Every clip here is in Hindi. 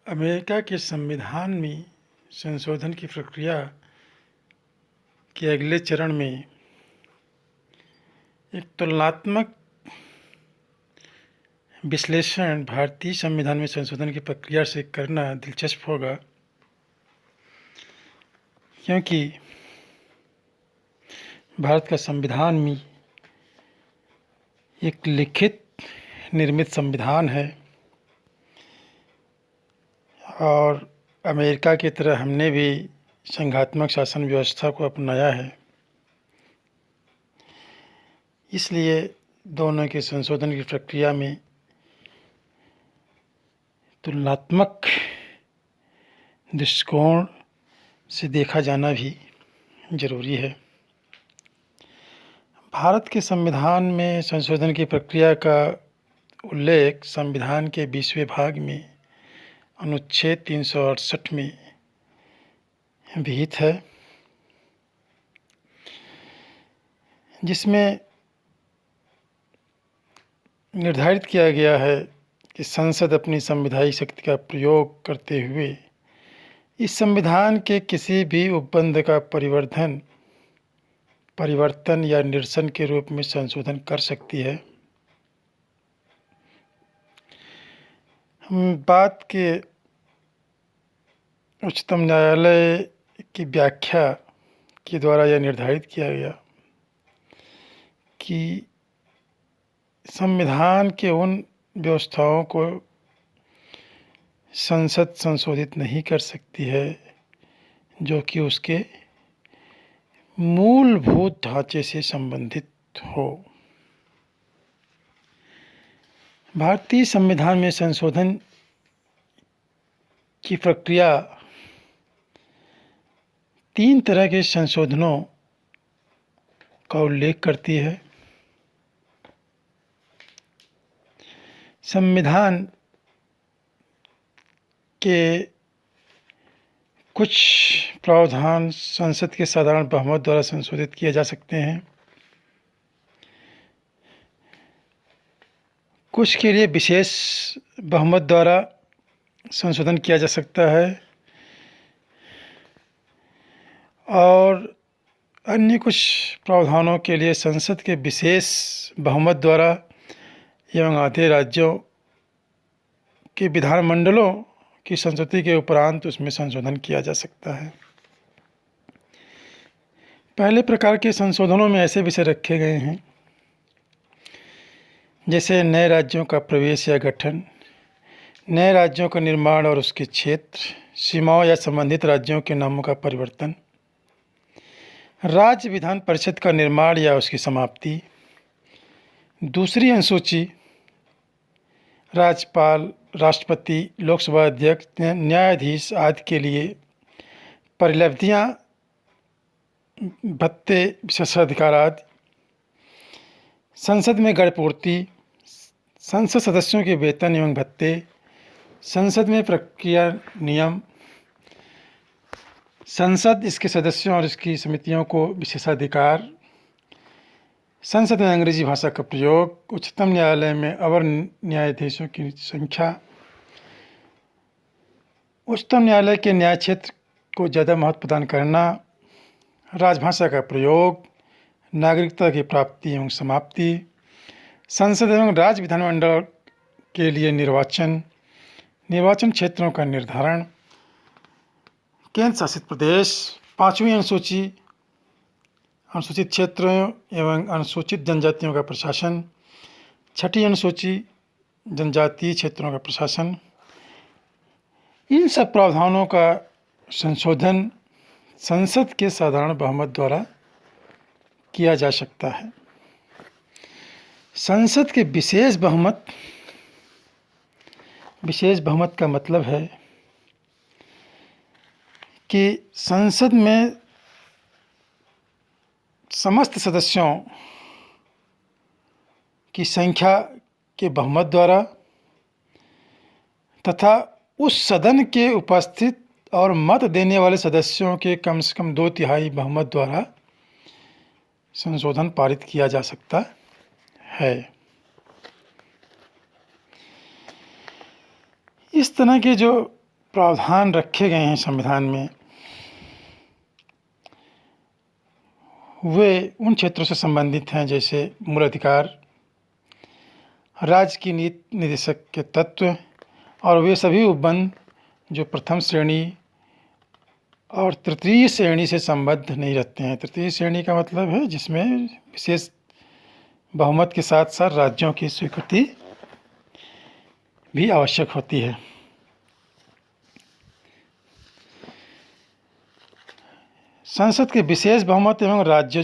अमेरिका के संविधान में संशोधन की प्रक्रिया के अगले चरण में एक तुलनात्मक विश्लेषण भारतीय संविधान में संशोधन की प्रक्रिया से करना दिलचस्प होगा, क्योंकि भारत का संविधान में एक लिखित निर्मित संविधान है और अमेरिका की तरह हमने भी संघात्मक शासन व्यवस्था को अपनाया है। इसलिए दोनों के संशोधन की प्रक्रिया में तुलनात्मक दृष्टिकोण से देखा जाना भी ज़रूरी है। भारत के संविधान में संशोधन की प्रक्रिया का उल्लेख संविधान के 20वें भाग में अनुच्छेद 368 में विहित है, जिसमें निर्धारित किया गया है कि संसद अपनी संवैधानिक शक्ति का प्रयोग करते हुए इस संविधान के किसी भी उपबंध का परिवर्तन या निरसन के रूप में संशोधन कर सकती है। हम बात के उच्चतम न्यायालय की व्याख्या के द्वारा यह निर्धारित किया गया कि संविधान के उन व्यवस्थाओं को संसद संशोधित नहीं कर सकती है जो कि उसके मूलभूत ढांचे से संबंधित हो। भारतीय संविधान में संशोधन की प्रक्रिया 3 तरह के संशोधनों का उल्लेख करती है। संविधान के कुछ प्रावधान संसद के साधारण बहुमत द्वारा संशोधित किए जा सकते हैं, कुछ के लिए विशेष बहुमत द्वारा संशोधन किया जा सकता है और अन्य कुछ प्रावधानों के लिए संसद के विशेष बहुमत द्वारा एवं आधे राज्यों के विधानमंडलों की संस्तुति के उपरांत उसमें संशोधन किया जा सकता है। पहले प्रकार के संशोधनों में ऐसे विषय रखे गए हैं जैसे नए राज्यों का प्रवेश या गठन, नए राज्यों का निर्माण और उसके क्षेत्र, सीमाओं या संबंधित राज्यों के नामों का परिवर्तन, राज्य विधान परिषद का निर्माण या उसकी समाप्ति, दूसरी अनुसूची, राज्यपाल, राष्ट्रपति, लोकसभा अध्यक्ष, न्यायाधीश आदि के लिए परिलब्धियां, भत्ते, विशेषाधिकार आदि, संसद में गणपूर्ति, संसद सदस्यों के वेतन एवं भत्ते, संसद में प्रक्रिया नियम, संसद, इसके सदस्यों और इसकी समितियों को विशेषाधिकार, संसद में अंग्रेजी भाषा का प्रयोग, उच्चतम न्यायालय में अवर न्यायाधीशों की संख्या, उच्चतम न्यायालय के न्याय क्षेत्र को ज़्यादा महत्व प्रदान करना, राजभाषा का प्रयोग, नागरिकता की प्राप्ति एवं समाप्ति, संसद एवं राज्य विधानमंडल के लिए निर्वाचन निर्वाचन क्षेत्रों का निर्धारण, केंद्र शासित प्रदेश, 5वीं अनुसूची, अनुसूचित क्षेत्रों एवं अनुसूचित जनजातियों का प्रशासन, 6ठी अनुसूची, जनजातीय क्षेत्रों का प्रशासन। इन सब प्रावधानों का संशोधन संसद के साधारण बहुमत द्वारा किया जा सकता है। संसद के विशेष बहुमत का मतलब है कि संसद में समस्त सदस्यों की संख्या के बहुमत द्वारा तथा उस सदन के उपस्थित और मत देने वाले सदस्यों के कम से कम 2/3 बहुमत द्वारा संशोधन पारित किया जा सकता है। इस तरह के जो प्रावधान रखे गए हैं संविधान में, वे उन क्षेत्रों से संबंधित हैं जैसे मूल अधिकार, राज्य की नीति निर्देशक के तत्व और वे सभी उपबंध जो प्रथम श्रेणी और तृतीय श्रेणी से संबद्ध नहीं रहते हैं। तृतीय श्रेणी का मतलब है जिसमें विशेष बहुमत के साथ साथ राज्यों की स्वीकृति भी आवश्यक होती है। संसद के विशेष बहुमत एवं राज्य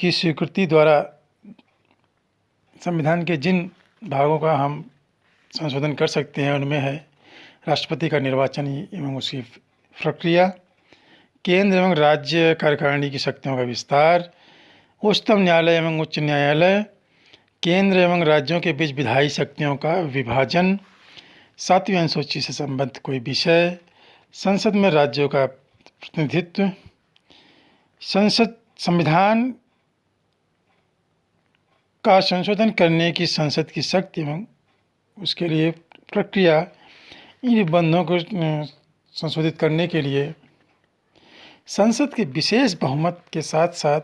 की स्वीकृति द्वारा संविधान के जिन भागों का हम संशोधन कर सकते हैं उनमें है राष्ट्रपति का निर्वाचन एवं उसकी प्रक्रिया, केंद्र एवं राज्य कार्यकारिणी की शक्तियों का विस्तार, उच्चतम न्यायालय एवं उच्च न्यायालय, केंद्र एवं राज्यों के बीच विधायी शक्तियों का विभाजन, 7वीं अनुसूची से संबद्ध कोई विषय, संसद में राज्यों का प्रतिनिधित्व, संविधान का संशोधन करने की संसद की शक्ति एवं उसके लिए प्रक्रिया, इन निबंधों को संशोधित करने के लिए संसद के विशेष बहुमत के साथ साथ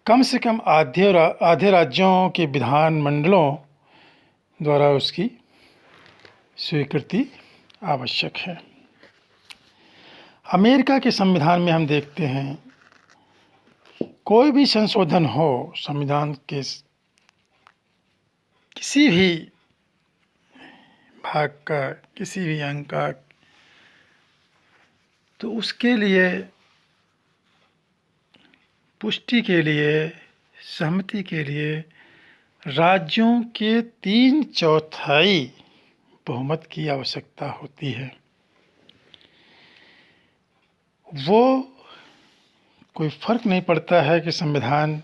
कम से कम आधे राज्यों के विधान मंडलों द्वारा उसकी स्वीकृति आवश्यक है। अमेरिका के संविधान में हम देखते हैं कोई भी संशोधन हो संविधान के किसी भी भाग का, किसी भी अंग का, तो उसके लिए पुष्टि के लिए, सहमति के लिए राज्यों के 3/4 बहुमत की आवश्यकता होती है। वो कोई फर्क नहीं पड़ता है कि संविधान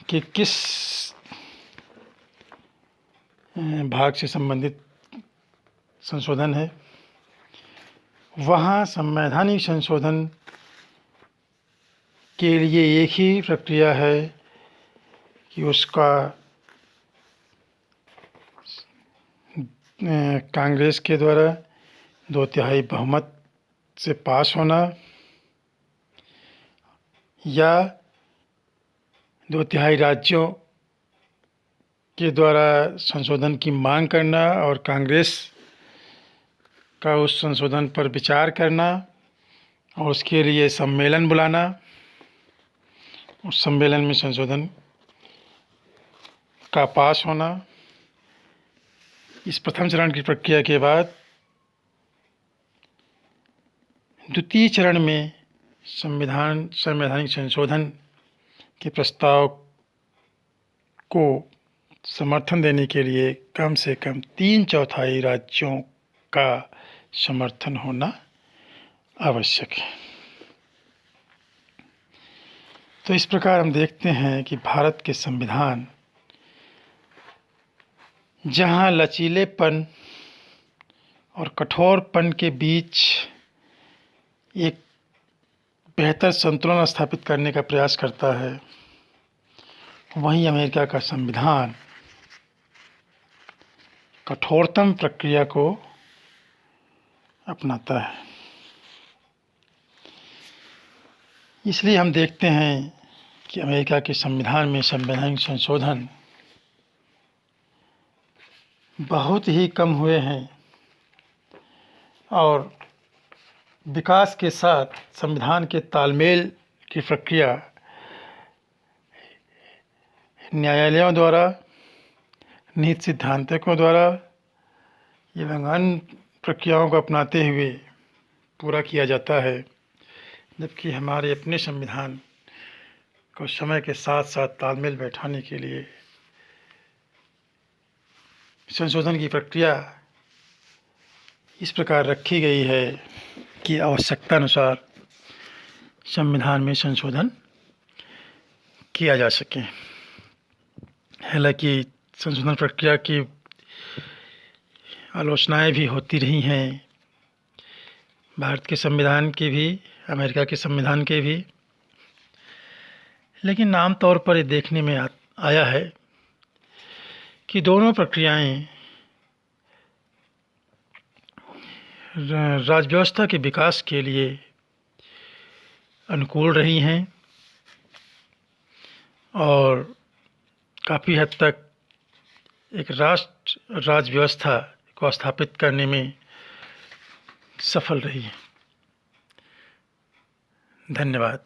के किस भाग से संबंधित संशोधन है, वहाँ संवैधानिक संशोधन के लिए एक ही प्रक्रिया है कि उसका कांग्रेस के द्वारा 2/3 बहुमत से पास होना या 2/3 राज्यों के द्वारा संशोधन की मांग करना और कांग्रेस का उस संशोधन पर विचार करना और उसके लिए सम्मेलन बुलाना, उस सम्मेलन में संशोधन का पास होना। इस प्रथम चरण की प्रक्रिया के बाद द्वितीय चरण में संवैधानिक संशोधन के प्रस्ताव को समर्थन देने के लिए कम से कम 3/4 राज्यों का समर्थन होना आवश्यक है। तो इस प्रकार हम देखते हैं कि भारत के संविधान जहाँ लचीलेपन और कठोरपन के बीच एक बेहतर संतुलन स्थापित करने का प्रयास करता है, वहीं अमेरिका का संविधान कठोरतम प्रक्रिया को अपनाता है। इसलिए हम देखते हैं कि अमेरिका के संविधान में संवैधानिक संशोधन बहुत ही कम हुए हैं और विकास के साथ संविधान के तालमेल की प्रक्रिया न्यायालयों द्वारा, नीति सिद्धांतकों द्वारा एवं अन्य प्रक्रियाओं को अपनाते हुए पूरा किया जाता है, जबकि हमारे अपने संविधान को समय के साथ साथ तालमेल बैठाने के लिए संशोधन की प्रक्रिया इस प्रकार रखी गई है कि आवश्यकता अनुसार संविधान में संशोधन किया जा सके। हालांकि संशोधन प्रक्रिया की आलोचनाएं भी होती रही हैं, भारत के संविधान की भी, अमेरिका के संविधान के भी, लेकिन आमतौर पर ये देखने में आया है कि दोनों प्रक्रियाएं राज्य व्यवस्था के विकास के लिए अनुकूल रही हैं और काफ़ी हद तक एक राष्ट्र राज्य व्यवस्था को स्थापित करने में सफल रही है। धन्यवाद।